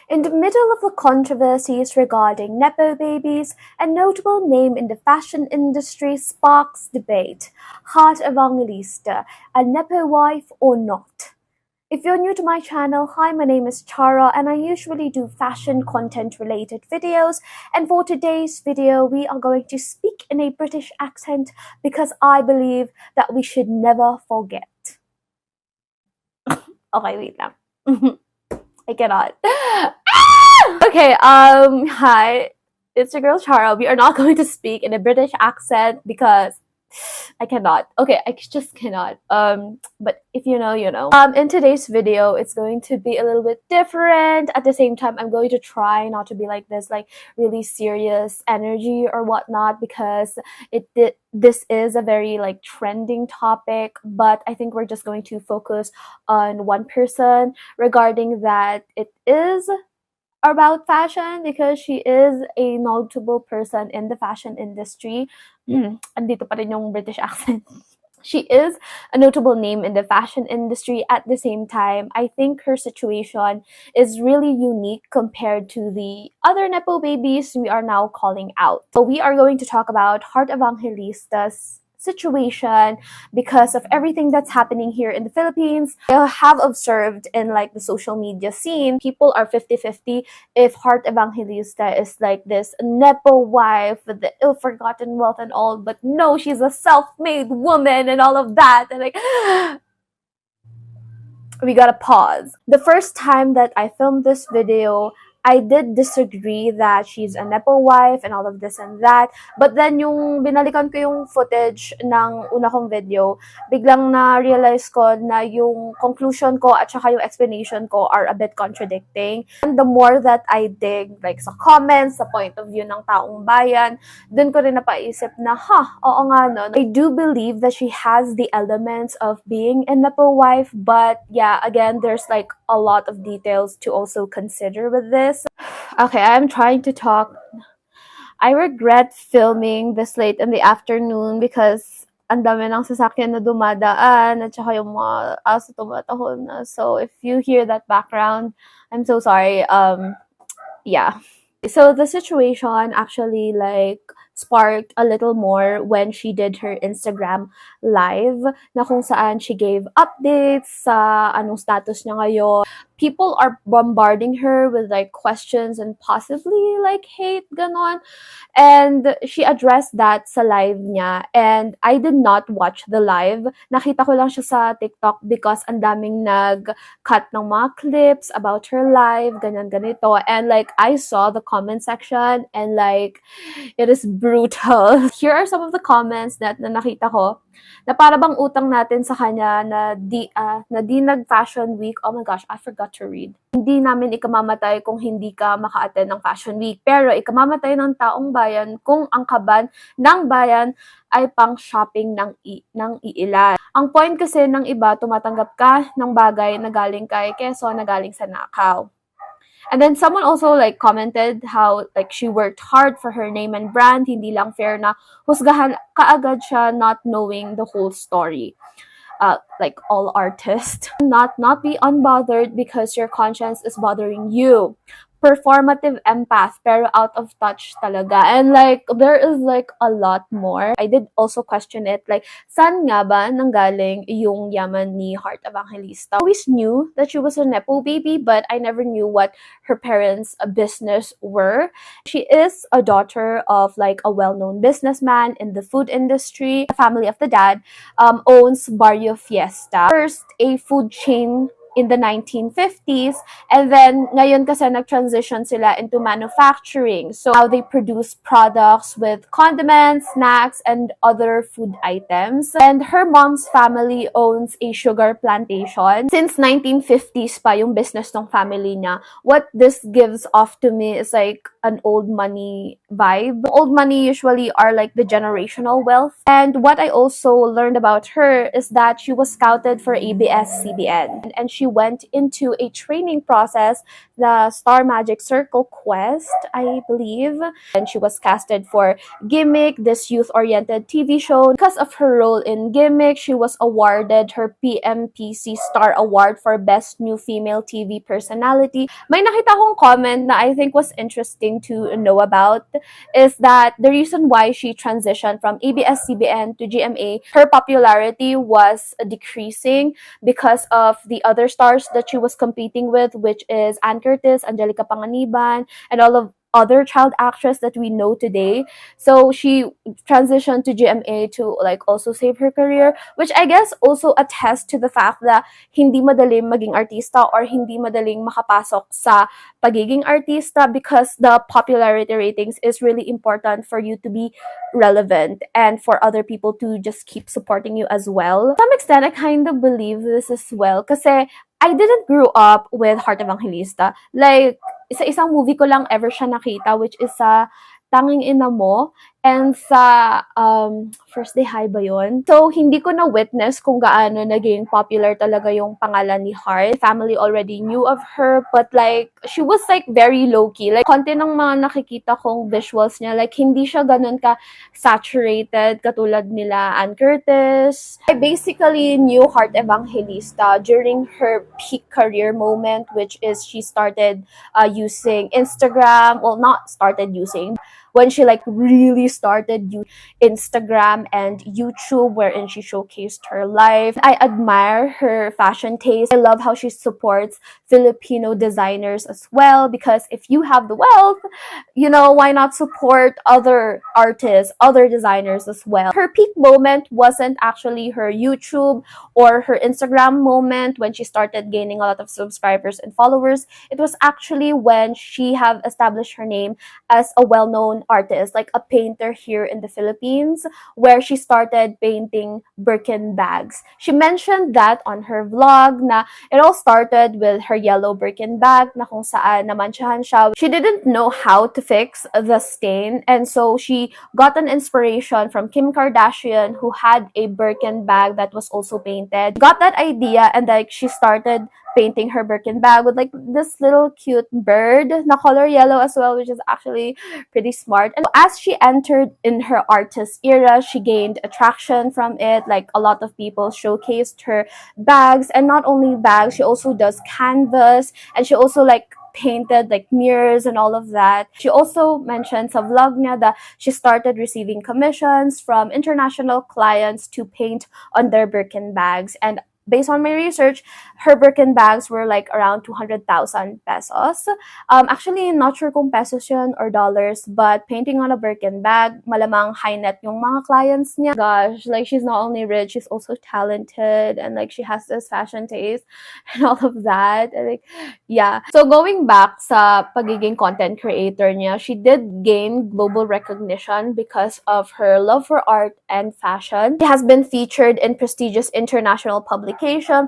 In the middle of the controversies regarding Nepo babies, a notable name in the fashion industry sparks debate: Heart Evangelista, a Nepo wife or not? If you're new to my channel, hi, my name is Chara and I usually do fashion content related videos, and for today's video we are going to speak in a British accent because I believe that we should never forget. Okay, wait lang. I cannot. Okay, hi, it's your girl Chara. We are not going to speak in a British accent because I cannot. Okay, I just cannot. But if you know, you know. In today's video, it's going to be a little bit different. At the same time, I'm going to try not to be like this, like really serious energy or whatnot, because this is a very like trending topic. But I think we're just going to focus on one person regarding that. It is about fashion because she is a notable person in the fashion industry. Andito pa rin yung British accent. She is a notable name in the fashion industry. At the same time, I think her situation is really unique compared to the other Nepo babies we are now calling out. So we are going to talk about Heart Evangelista's situation because of everything that's happening here in the Philippines. I have observed in like the social media scene, people are 50-50 if Heart Evangelista is like this Nepo wife with the ill-forgotten wealth and all, but no, she's a self-made woman and all of that. And like, we gotta pause. The first time that I filmed this video, I did disagree that she's a Nepo wife and all of this and that. But then yung binalikan ko yung footage ng una kong video, biglang na-realize ko na yung conclusion ko at saka yung explanation ko are a bit contradicting. And the more that I dig, like sa comments, sa point of view ng taong bayan, dun ko rin napaisip na, oo nga no. I do believe that she has the elements of being a Nepo wife, but yeah, again, there's like a lot of details to also consider with this. Okay, I'm trying to talk. I regret filming this late in the afternoon because ang dami ng sasakyan na dumadaan at saka yung mga aso tumatahol na. So if you hear that background, I'm so sorry. Yeah. So the situation actually like sparked a little more when she did her Instagram live na kung saan she gave updates sa anong status niya ngayon. People are bombarding her with like questions and possibly like hate, ganon. And she addressed that sa live niya. And I did not watch the live. Nakita ko lang siya sa TikTok because ang daming nag-cut ng mga clips about her live, ganyan ganito. And like I saw the comment section and like it is brutal. Here are some of the comments na nakita ko na para bang utang natin sa kanya na di nag-fashion week. Oh my gosh, I forgot to read. Hindi namin ikamamatay kung hindi ka maka-attend ng fashion week, pero ikamamatay ng taong bayan kung ang kaban ng bayan ay pang shopping ng iilan. Ang point kasi ng iba, tumatanggap ka ng bagay na galing kay keso na galing sa nakaw. And then someone also like commented how like she worked hard for her name and brand. Hindi lang fair na husgahan kaagad siya not knowing the whole story. Like all artists. Not be unbothered because your conscience is bothering you. Performative empath pero out of touch talaga. And like there is like a lot more. I did also question it like saan nga ba nanggaling yung yaman ni Heart Evangelista. I always knew that she was a Nepo baby, but I never knew what her parents' business were. She is a daughter of like a well-known businessman in the food industry. The family of the dad owns Barrio Fiesta. First, a food chain in the 1950s, and then ngayon kasi nag-transition sila into manufacturing. So how they produce products with condiments, snacks, and other food items. And her mom's family owns a sugar plantation. Since 1950s pa yung business ng family niya. What this gives off to me is like an old money vibe. Old money usually are like the generational wealth. And what I also learned about her is that she was scouted for ABS-CBN, and she went into a training process, the Star Magic Circle Quest, I believe. And she was casted for Gimmick, this youth-oriented TV show. Because of her role in Gimmick, she was awarded her PMPC Star Award for Best New Female TV Personality. May nakita akong comment na I think was interesting to know about is that the reason why she transitioned from ABS-CBN to GMA, her popularity was decreasing because of the other stars that she was competing with, which is Ann Curtis, Angelica Panganiban, and all of other child actress that we know today. So she transitioned to GMA to like also save her career, which I guess also attests to the fact that hindi madaling maging artista or hindi madaling makapasok sa pagiging artista, because the popularity ratings is really important for you to be relevant and for other people to just keep supporting you as well. To some extent, I kind of believe this as well kasi I didn't grow up with Heart Evangelista. Like, isa-isang movie ko lang ever siya nakita, which is sa Tanging Ina Mo and sa First Day High ba yun? So, hindi ko na-witness kung gaano naging popular talaga yung pangalan ni Heart. Family already knew of her, but like, she was like very low-key. Like, konti ng mga nakikita kong visuals niya, like, hindi siya ganun ka-saturated katulad nila Ann Curtis. I basically knew Heart Evangelista during her peak career moment, which is she started using Instagram. Well, not started using, when she like really started Instagram and YouTube, wherein she showcased her life. I admire her fashion taste. I love how she supports Filipino designers as well, because if you have the wealth, you know, why not support other artists, other designers as well. Her peak moment wasn't actually her YouTube or her Instagram moment when she started gaining a lot of subscribers and followers. It was actually when she have established her name as a well-known artist, like a painter here in the Philippines, where she started painting Birkin bags. She mentioned that on her vlog na it all started with her yellow Birkin bag na kung saan namansyahan siya. She didn't know how to fix the stain, and so she got an inspiration from Kim Kardashian, who had a Birkin bag that was also painted. Got that idea, and like she started painting her Birkin bag with like this little cute bird na color yellow as well, which is actually pretty smart. And as she entered in her artist era, she gained attraction from it. Like a lot of people showcased her bags, and not only bags, she also does canvas, and she also like painted like mirrors and all of that. She also mentioned sa vlog niya that she started receiving commissions from international clients to paint on their Birkin bags. And based on my research, her Birkin bags were like around 200,000 pesos. Actually, not sure kung pesos yun or dollars, but painting on a Birkin bag, malamang high net yung mga clients niya. Gosh, like she's not only rich, she's also talented, and like she has this fashion taste and all of that. And, like, yeah. So going back sa pagiging content creator niya, she did gain global recognition because of her love for art and fashion. She has been featured in prestigious international publications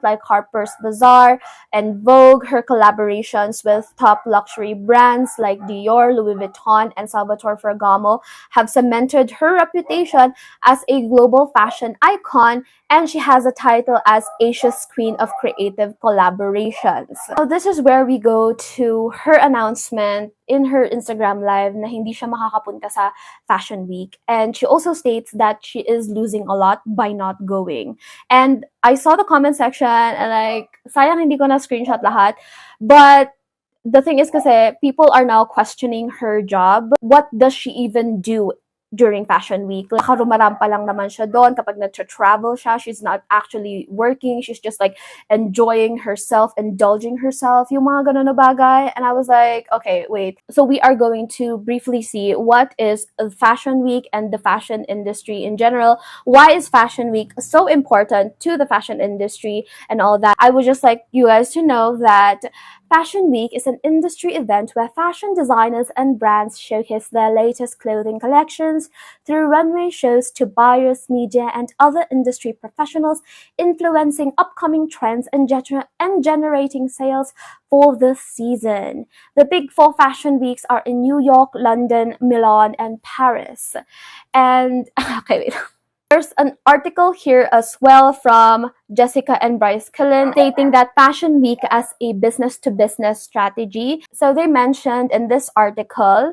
like Harper's Bazaar and Vogue. Her collaborations with top luxury brands like Dior, Louis Vuitton, and Salvatore Ferragamo have cemented her reputation as a global fashion icon, and she has a title as Asia's Queen of Creative Collaborations. So this is where we go to her announcement in her Instagram live na hindi siya makakapunta sa Fashion Week. And she also states that she is losing a lot by not going. And I saw the comment section and like, sayang hindi ko na screenshot lahat. But the thing is kasi people are now questioning her job. What does she even do during Fashion Week? Like, nakarumarang pa lang naman siya doon. Kapag nag-travel siya, she's not actually working. She's just like enjoying herself, indulging herself, yung mga ganun na bagay. And I was like, okay, wait. So we are going to briefly see what is Fashion Week and the fashion industry in general. Why is Fashion Week so important to the fashion industry and all that? I would just like you guys to know that Fashion Week is an industry event where fashion designers and brands showcase their latest clothing collections through runway shows to buyers, media, and other industry professionals, influencing upcoming trends and generating sales for the season. The big four fashion weeks are in New York, London, Milan, and Paris. And okay, wait. There's an article here as well from Jessica and Bryce Quillin stating that Fashion Week as a business-to-business strategy. So they mentioned in this article,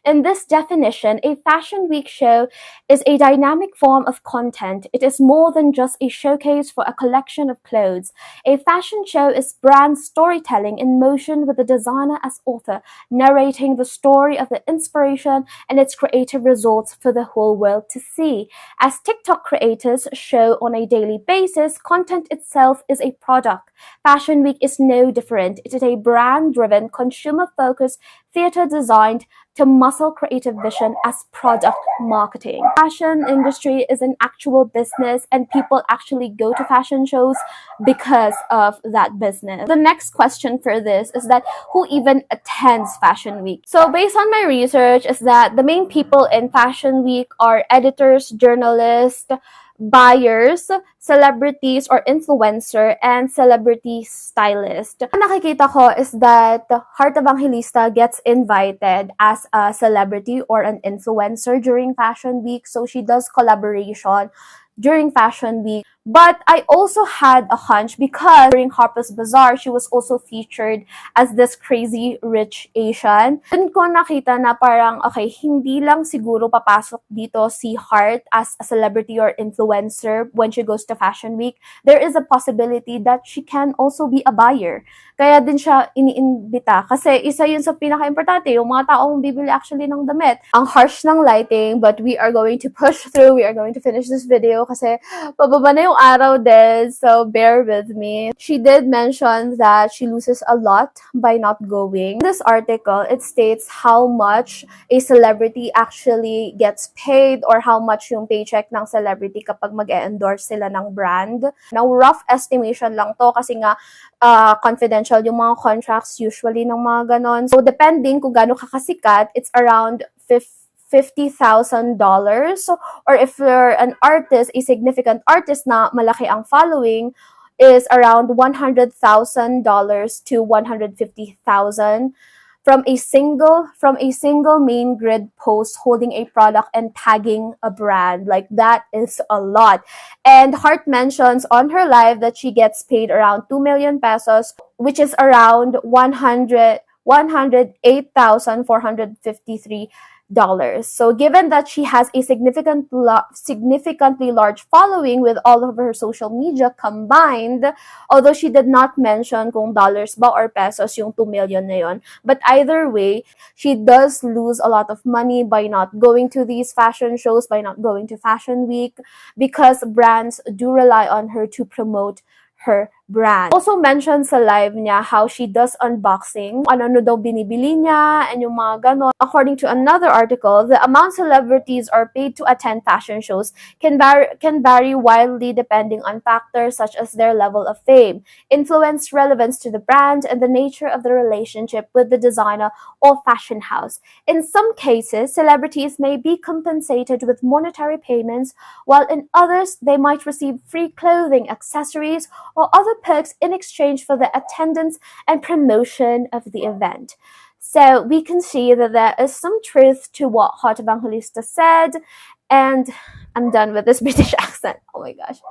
in this definition, a Fashion Week show is a dynamic form of content. It is more than just a showcase for a collection of clothes. A fashion show is brand storytelling in motion with the designer as author, narrating the story of the inspiration and its creative results for the whole world to see. As TikTok creators show on a daily basis, content itself is a product. Fashion Week is no different. It is a brand-driven, consumer-focused theater designed to muscle creative vision as product marketing. Fashion industry is an actual business and people actually go to fashion shows because of that business. The next question for this is that who even attends Fashion Week? So based on my research is that the main people in Fashion Week are editors, journalists, buyers, celebrities or influencer, and celebrity stylist. Ang nakikita ko is that Heart Evangelista gets invited as a celebrity or an influencer during Fashion Week. So she does collaboration during Fashion Week. But I also had a hunch because during Harper's Bazaar, she was also featured as this crazy rich Asian. Dun ko nakita na parang, okay, hindi lang siguro papasok dito si Heart as a celebrity or influencer when she goes to Fashion Week. There is a possibility that she can also be a buyer. Kaya din siya iniimbita. Kasi isa yun sa pinaka-importante, yung mga taong bibili actually ng damit. Ang harsh ng lighting, but we are going to push through. We are going to finish this video kasi pababa na yung araw din, so bear with me. She did mention that she loses a lot by not going. In this article, it states how much a celebrity actually gets paid or how much yung paycheck ng celebrity kapag mag-endorse sila ng brand. Now, rough estimation lang to kasi nga confidential yung mga contracts usually ng mga ganon. So, depending kung gaano kakasikat, it's around $50,000, or if you're an artist, a significant artist na malaki ang following, is around $100,000 to $150,000 from a single main grid post holding a product and tagging a brand. Like, that is a lot. And Heart mentions on her live that she gets paid around 2 million pesos, which is around $108,453. So given that she has a significantly large following with all of her social media combined, although she did not mention kung dollars ba or pesos yung 2 million na yun, but either way, she does lose a lot of money by not going to these fashion shows, by not going to Fashion Week, because brands do rely on her to promote her brand. Also mentioned sa live niya how she does unboxing, ano daw binibili niya, and yung mga ganon. According to another article, the amount celebrities are paid to attend fashion shows can vary wildly depending on factors such as their level of fame, influence, relevance to the brand, and the nature of the relationship with the designer or fashion house. In some cases, celebrities may be compensated with monetary payments, while in others, they might receive free clothing, accessories, or other perks in exchange for the attendance and promotion of the event. So we can see that there is some truth to what Heart Evangelista said, and I'm done with this British accent. Oh my gosh.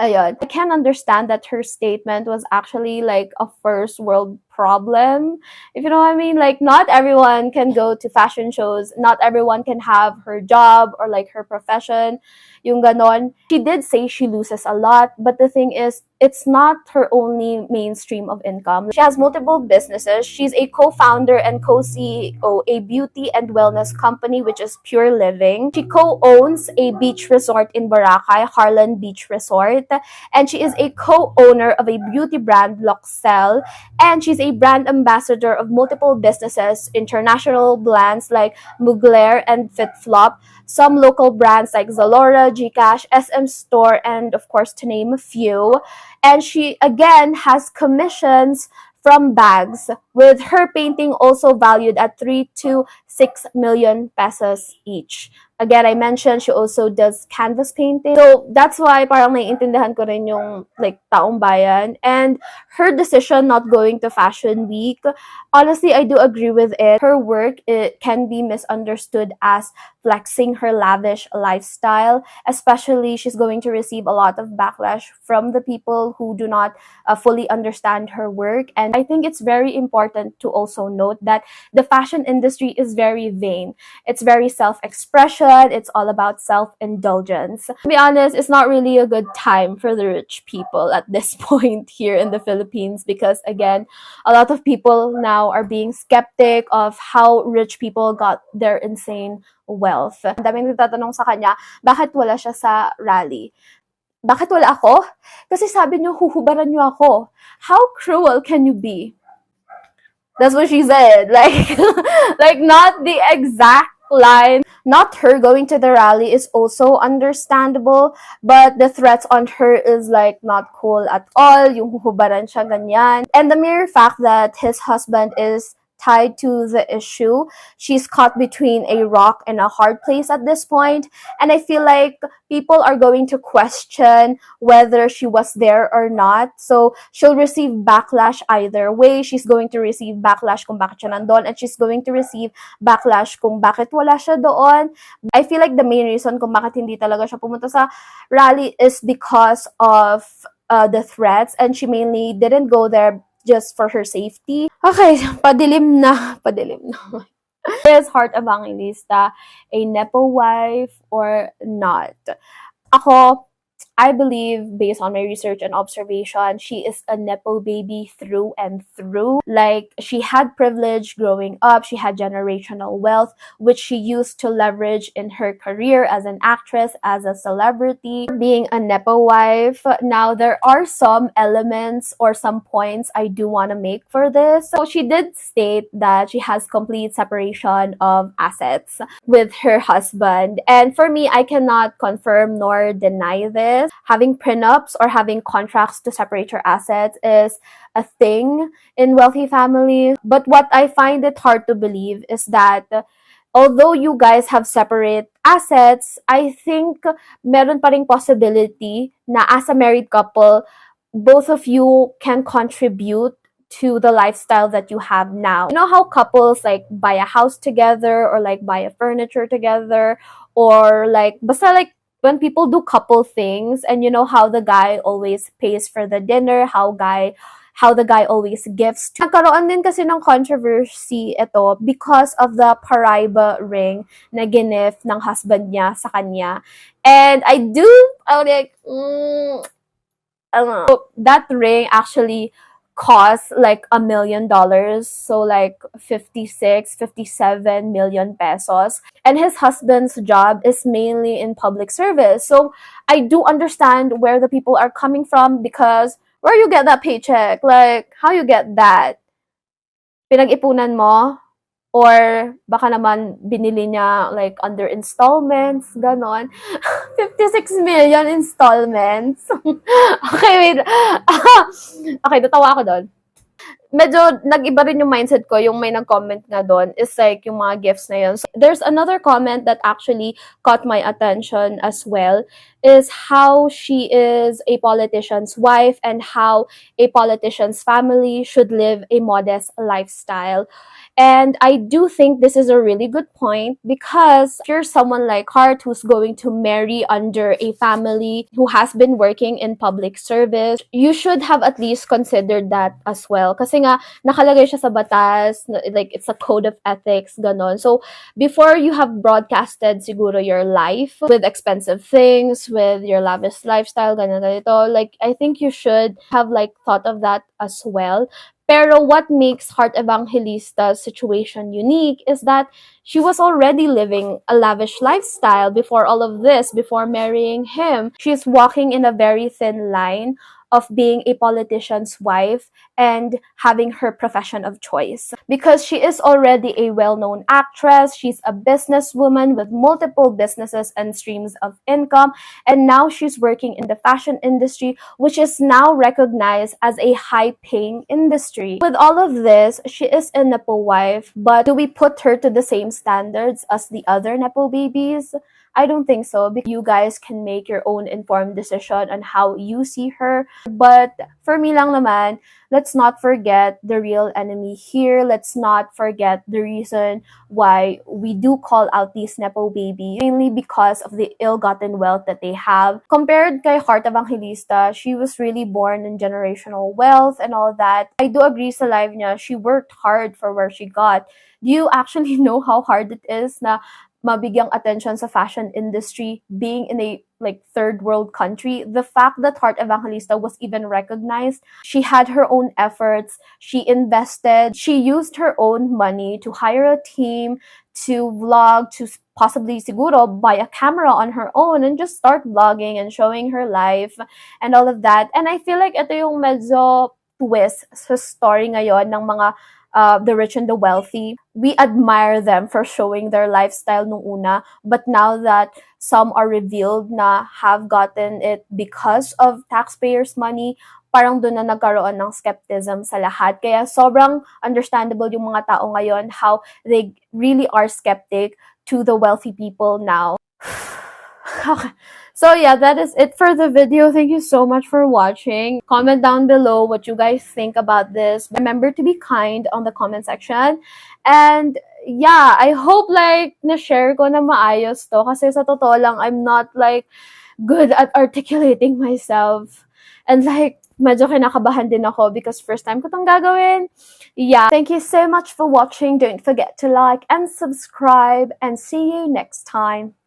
Ayun. I can understand that her statement was actually like a first world problem, if you know what I mean. Like, not everyone can go to fashion shows, not everyone can have her job or like her profession, yung ganon. She did say she loses a lot, but the thing is, it's not her only mainstream of income. She has multiple businesses. She's a co-founder and co-CEO a beauty and wellness company, which is Pure Living. She co-owns a beach resort in Boracay, Harlan Beach Resort, and she is a co-owner of a beauty brand, L'Occel, and she's a brand ambassador of multiple businesses, international brands like Mugler and FitFlop, some local brands like Zalora, Gcash, SM Store, and of course, to name a few. And she again has commissions from bags, with her painting also valued at 3 to 6 million pesos each. Again, I mentioned she also does canvas painting. So that's why parang naiintindihan ko rin yung like taong bayan. And her decision not going to Fashion Week, honestly, I do agree with it. Her work, it can be misunderstood as flexing her lavish lifestyle, especially she's going to receive a lot of backlash from the people who do not fully understand her work. And I think it's very important to also note that the fashion industry is very vain. It's very self-expression. It's all about self-indulgence. To be honest, it's not really a good time for the rich people at this point here in the Philippines because, again, a lot of people now are being skeptic of how rich people got their insane wealth. Ang daming nagtatanong sa kanya, bakit wala siya sa rally? Bakit wala ako? Kasi sabi niyo, huhubaran niyo ako. How cruel can you be? That's what she said. Like, like not the exact line. Not her going to the rally is also understandable, but the threats on her is like not cool at all. Yung huhubaran siya ganyan. And the mere fact that his husband is tied to the issue, she's caught between a rock and a hard place at this point. And I feel like people are going to question whether she was there or not. So she'll receive backlash either way. She's going to receive backlash kung bakit siya nandun, and she's going to receive backlash kung bakit wala siya doon. I feel like the main reason kung bakit hindi talaga siya pumunta sa rally is because of the threats, and she mainly didn't go there just for her safety. Okay, padilim na. Is Heart Evangelista a Nepo wife or not? Ako, I believe, based on my research and observation, she is a Nepo baby through and through. Like, she had privilege growing up, she had generational wealth, which she used to leverage in her career as an actress, as a celebrity. Being a Nepo wife, now there are some elements or some points I do want to make for this. So she did state that she has complete separation of assets with her husband. And for me, I cannot confirm nor deny this. Having prenups or having contracts to separate your assets is a thing in wealthy families. But what I find it hard to believe is that although you guys have separate assets, I think meron pa ring possibility na as a married couple, both of you can contribute to the lifestyle that you have now. You know how couples like buy a house together or like buy a furniture together, or like basta like when people do couple things, and you know how the guy always pays for the dinner, how the guy always gives. Nagkaroon din kasi ng controversy ito because of the paraiba ring na gift ng husband niya sa kanya. And I was like, I don't know. That ring actually cost like $1 million, so like 57 million pesos, and his husband's job is mainly in public service. So I do understand where the people are coming from, because where you get that paycheck, like how you get that, pinag-ipunan mo, or baka naman binili niya like under installments, ganon. 56 million installments. Okay, wait. Okay, natawa ako doon. Medyo nag-iba rin yung mindset ko, yung may nag-comment nga doon, is like yung mga gifts na yun. So, there's another comment that actually caught my attention as well, is how she is a politician's wife and how a politician's family should live a modest lifestyle. And I do think this is a really good point, because if you're someone like Heart who's going to marry under a family who has been working in public service, you should have at least considered that as well. Kasi nga, nakalagay siya sa batas, like it's a code of ethics, ganon. So, before you have broadcasted siguro your life with expensive things, with your lavish lifestyle, ganito, like, I think you should have like thought of that as well. Pero what makes Heart Evangelista's situation unique is that she was already living a lavish lifestyle before all of this, before marrying him. She's walking in a very thin line of being a politician's wife and having her profession of choice. Because she is already a well-known actress, she's a businesswoman with multiple businesses and streams of income, and now she's working in the fashion industry, which is now recognized as a high-paying industry. With all of this, she is a Nepo wife, but do we put her to the same standards as the other Nepo babies? I don't think so, because you guys can make your own informed decision on how you see her. But for me lang naman, let's not forget the real enemy here. Let's not forget the reason why we do call out these Nepo babies, mainly because of the ill-gotten wealth that they have. Compared kay Heart Evangelista, she was really born in generational wealth and all that. I do agree sa live niya, she worked hard for where she got. Do you actually know how hard it is na mabigyang attention sa fashion industry being in a third world country? The fact that Heart Evangelista was even recognized, she had her own efforts, she invested, she used her own money to hire a team, to vlog, to possibly siguro buy a camera on her own and just start vlogging and showing her life and all of that. And I feel like ito yung medyo twist sa story ngayon ng mga the rich and the wealthy. We admire them for showing their lifestyle nung una, but now that some are revealed na have gotten it because of taxpayers' money, parang doon na nagkaroon ng skepticism sa lahat. Kaya sobrang understandable yung mga tao ngayon, how they really are skeptic to the wealthy people now. Okay. So yeah, that is it for the video. Thank you so much for watching. Comment down below what you guys think about this. Remember to be kind on the comment section. And yeah, I hope na-share ko na maayos to. Kasi sa totoo lang, I'm not good at articulating myself. And medyo kinakabahan din ako because first time ko tong gagawin. Yeah, thank you so much for watching. Don't forget to like and subscribe. And see you next time.